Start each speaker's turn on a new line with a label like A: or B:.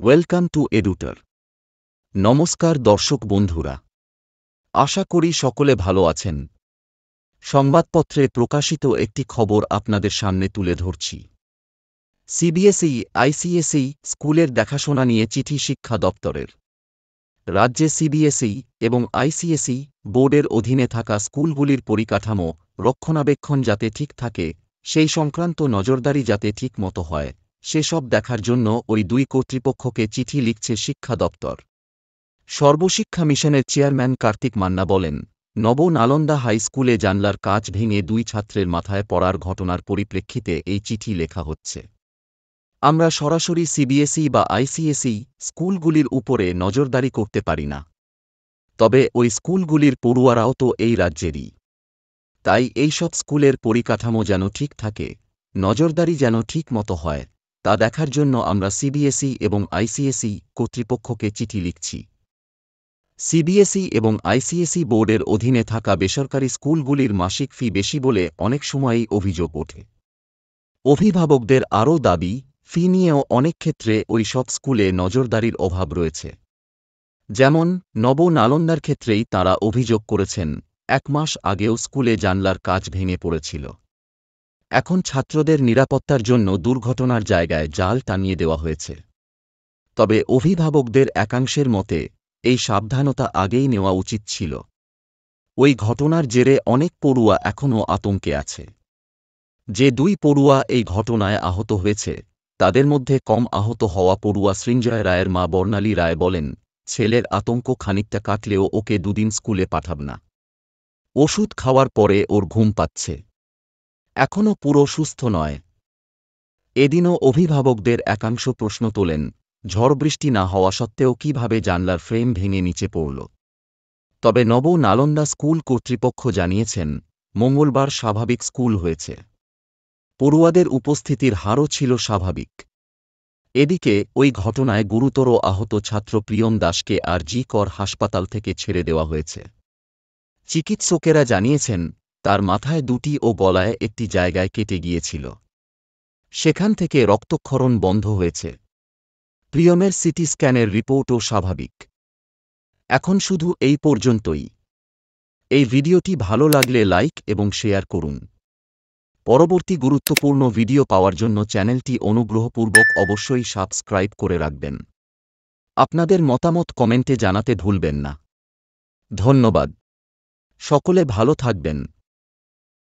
A: Welcome to এডুটার। নমস্কার দর্শক বন্ধুরা, আশা করি সকলে ভালো আছেন। সংবাদপত্রে প্রকাশিত একটি খবর আপনাদের সামনে তুলে ধরছি। সিবিএসই, আইসিএসই স্কুলের দেখাশোনা নিয়ে চিঠি শিক্ষা দপ্তরের। রাজ্যে সিবিএসই এবং আইসিএসই বোর্ডের অধীনে থাকা স্কুলগুলির পরিকাঠামো, রক্ষণাবেক্ষণ যাতে ঠিক থাকে, সেই সংক্রান্ত নজরদারি যাতে ঠিক মতো হয়, সেসব দেখার জন্য ওই দুই কর্তৃপক্ষকে চিঠি লিখছে শিক্ষা দপ্তর। সর্বশিক্ষা মিশনের চেয়ারম্যান কার্তিক মান্না বলেন, নব নালন্দা হাই স্কুলে জানলার কাচ ভেঙে দুই ছাত্রের মাথায় পড়ার ঘটনার পরিপ্রেক্ষিতে এই চিঠি লেখা হচ্ছে। আমরা সরাসরি সিবিএসই বা আইসিএসই স্কুলগুলির উপরে নজরদারি করতে পারি না। তবে ওই স্কুলগুলির পড়ুয়ারাও তো এই রাজ্যেরই। তাই এইসব স্কুলের পরিকাঠামো যেন ঠিক থাকে, নজরদারি যেন ঠিক মতো হয়, তা দেখার জন্য আমরা সিবিএসই এবং আইসিএসই কর্তৃপক্ষকে চিঠি লিখছি। সিবিএসই এবং আইসিএসই বোর্ডের অধীনে থাকা বেসরকারি স্কুলগুলির মাসিক ফি বেশি বলে অনেক সময়ই অভিযোগ ওঠে। অভিভাবকদের আরও দাবি, ফি নিয়েও অনেক ক্ষেত্রে ওই সব স্কুলে নজরদারির অভাব রয়েছে। যেমন নব নালন্দার ক্ষেত্রেই তাঁরা অভিযোগ করেছেন, 1 মাস আগেও স্কুলে জানলার কাচ ভেঙে পড়েছিল। এখন ছাত্রদের নিরাপত্তার জন্য দুর্ঘটনার জায়গায় জাল টানিয়ে দেওয়া হয়েছে। তবে অভিভাবকদের একাংশের মতে, এই সাবধানতা আগেই নেওয়া উচিত ছিল। ওই ঘটনার জেরে অনেক পড়ুয়া এখনও আতঙ্কে আছে। যে 2 পড়ুয়া এই ঘটনায় আহত হয়েছে, তাদের মধ্যে কম আহত হওয়া পড়ুয়া সৃঞ্জয় রায়ের মা বর্ণালী রায় বলেন, ছেলের আতঙ্ক খানিকটা কাটলেও ওকে 2 দিন স্কুলে পাঠাব না। ওষুধ খাওয়ার পরে ওর ঘুম পাচ্ছে। এখনও পুরো সুস্থ নয়। এদিনও অভিভাবকদের একাংশ প্রশ্ন তোলেন, ঝড় বৃষ্টি না হওয়া সত্ত্বেও কিভাবে জানলার ফ্রেম ভেঙে নিচে পড়ল। তবে নব নালন্দা স্কুল কর্তৃপক্ষ জানিয়েছেন, মঙ্গলবার স্বাভাবিক স্কুল হয়েছে। পড়ুয়াদের উপস্থিতির হারও ছিল স্বাভাবিক। এদিকে ওই ঘটনায় গুরুতর আহত ছাত্র প্রিয়ম দাসকে আর.জি. কর হাসপাতাল থেকে ছেড়ে দেওয়া হয়েছে। চিকিৎসকেরা জানিয়েছেন, তার মাথায় 2টি ও গলায় একটি জায়গায় কেটে গিয়েছিল। সেখান থেকে রক্তক্ষরণ বন্ধ হয়েছে। প্রিয়মের সিটি স্ক্যানের রিপোর্টও স্বাভাবিক। এখন শুধু এই পর্যন্তই। এই ভিডিওটি ভালো লাগলে লাইক এবং শেয়ার করুন। পরবর্তী গুরুত্বপূর্ণ ভিডিও পাওয়ার জন্য চ্যানেলটি অনুগ্রহপূর্বক অবশ্যই সাবস্ক্রাইব করে রাখবেন। আপনাদের মতামত কমেন্টে জানাতে ভুলবেন না। ধন্যবাদ। সকলে ভালো থাকবেন।